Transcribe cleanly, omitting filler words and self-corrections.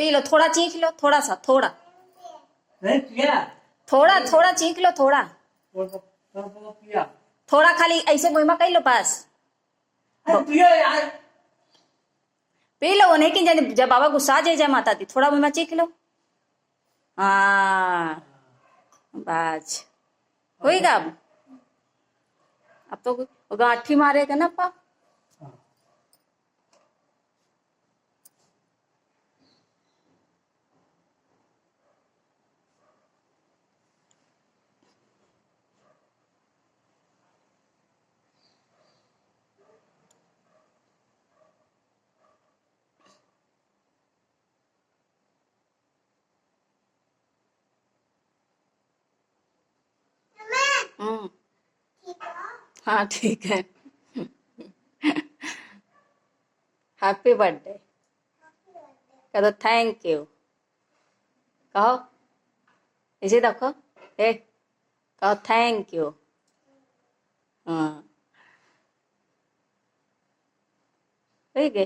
P low, थोड़ा चीख लो, थोड़ा सा, थोड़ा नहीं पिया थोड़ा थोड़ा चीख लो, थोड़ा तो पिया थोड़ा खाली ऐसे मुंह में कही लो बस। अरे पिया यार पी लो, नहीं कि जाने जब बाबा गुस्सा आ जाए माता दी, थोड़ा मुंह में चीख लो। हाँ बाज होएगा। अब तो गांठी मारेगा ना पा। हम्म, हाँ ठीक है। हैप्पी बर्थडे कह दो, थैंक यू कहो, इसे देखो, ए कहो थैंक यू। हाँ ठीक है।